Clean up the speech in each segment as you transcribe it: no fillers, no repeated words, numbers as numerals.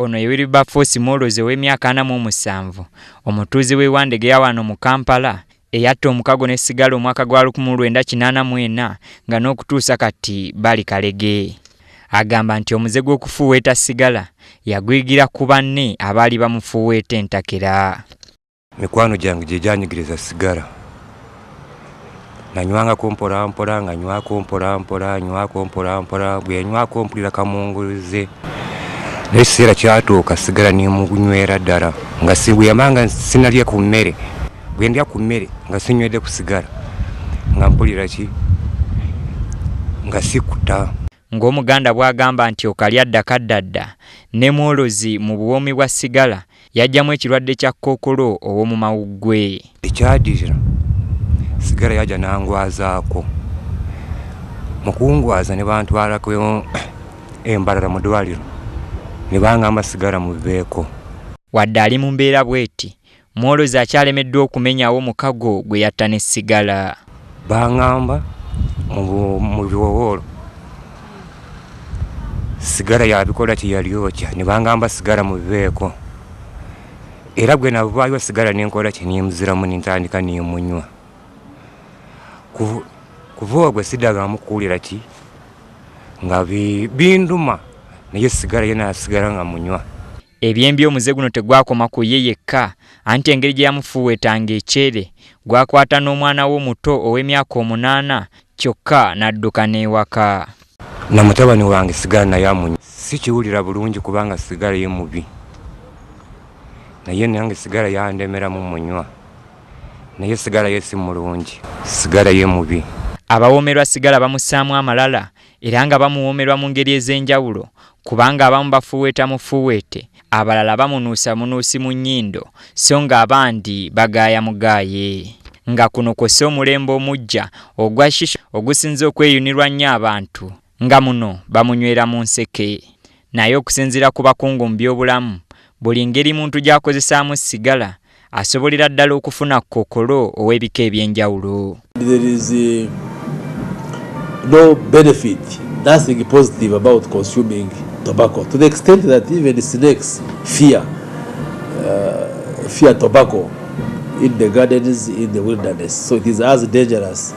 Ono yewiri bafosi moloze w'emyaka 47 omutuuzi w'Ewandegeya wano mu Kampala eyatta omukago ne Sigala omwaka gwa 1984 nga n'okutuusa kati bali kalege. Agamba nti omuze gw'okufuweeta Sigala yagwigira ku banne abaali bamufuweeta entakera. Mikwano gyange gye gyanyigiriza Sigala. Nanywangako mpolampola nga nywako mpolampola bwe nywako mpulira kamungulize. N'ekiseera kyatuuka Sigala nemunywera ddala nga bweyamanga sinalya ku mmere. Bwe ndya ku mmere nga sinywedde ku Sigala nga mpulira ki nga sikuta. Ng'Omuganda bw'agamba nti okalya ddakaddadda ne mwolozi mu buwoomi bwa Sigala yajjamu ekirwadde kya kkookolo ow'omu mawuggwe. Ekyaddirira Sigala yajja n'angwazaako. Mu kungwaza ne bantwalako embalala mu ddwaliro ne bangamba Sigala muveeko. Wadde ali mu mbeera bw'eti mwolozi akyalemeddwa okumenyawo omukago gwe yatta ne Sigala. Bangamba mu biwowoolo Sigala yabikola teyalyoca ne bangamba Sigala muveeko. Era gwe navaayo Sigala nenkola kye nemuziramu nentandika nemunywa. Kuva ogwo siddaga mukuwulira ki nga binduma naye Sigala ye n'asigala nga munywa. Ebyembi omuze guno tegwakoma ku ye yekka anti engeri gye yamufuweetanga ekyere gwakwata n'omwana we omuto ow'emyaka 8 kyokka n'adduka n'ewaka. Na mutabani wange Sigala naye amunywa. Sikiwulira bulungi kubanga Sigala ye mubi. Naye nange Sigala yandemeramu munywa. Naye Sigala ye si mulungi. Sigala ye mubi. Abawoomerwa Sigala bamussaamu amalala era nga bamuwoomerwa mu ngeri ez'enjawulo kubanga abamu bafuweeta mufuweete, abalala bamunuusa munuusi mu nnyindo so nga abandi bagaaya mugaaye. Nga kuno kw'ossa omulembe omujja ogwa shisha ogusinze okweyunirwa nnyo abantu nga muno bamunywera mu nseke. Naye okusinziira ku bakungu mu by'obulamu buli ngeri muntu gy'akozesaamu Sigala asobolera ddala okufuna kkookolo ow'ebika eby'enjawulo. There is no benefit, nothing positive about consuming tobacco, to the extent that even snakes fear tobacco in the gardens, in the wilderness. So it is as dangerous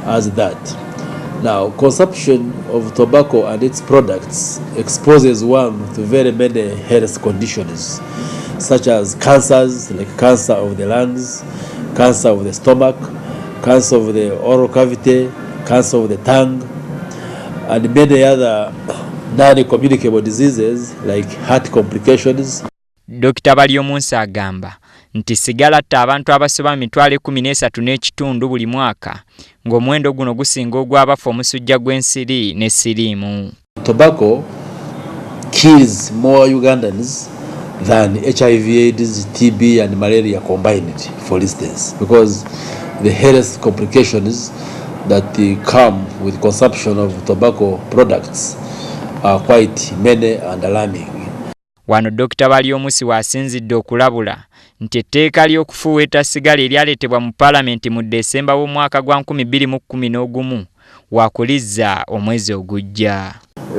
as that. Now, consumption of tobacco and its products exposes one to very many health conditions, such as cancers, like cancer of the lungs, cancer of the stomach, cancer of the oral cavity, cancer of the tongue, and many other non-communicable diseases like heart complications. Dr. Balyomunsi agamba nti Sigala atta abantu abasoba 13.3 buli mwaka ng'omuwendo guno gusinga ogw'abafa omusujja gw'ensiri ne siriimu. Tobacco kills more Ugandans than HIV/AIDS, TB and malaria combined, for instance, because the health complications that come with consumption of tobacco products are quite many and alarming. Wano Dr. Balyomunsi wasinzidde okulabula nti etteeka ly'okufuweeta Sigala eryaleetebwa mu paalamenti mu Desemba w'omwaka gwa 2011 wakulizza omwezi ogujja.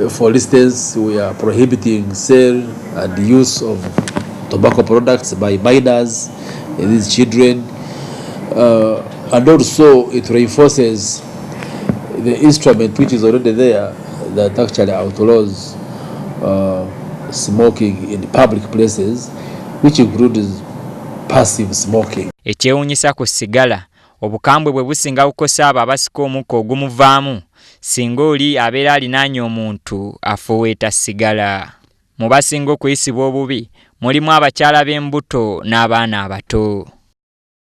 For instance, we are prohibiting sale and use of tobacco products by minors and these children, and also it reinforces the instrument which is already there that actually outlaws smoking in public places, which includes passive smoking. Ekyewuunyisa ku Sigala obukambwe bwe businga bukosa abo abasika omukka ogumuvaamu singa oli abeera alinaanye omuntu afuweeta Sigala. Mu basinga okuyisibwa obubi mulimu abakyala b'embuto n'abaana abato.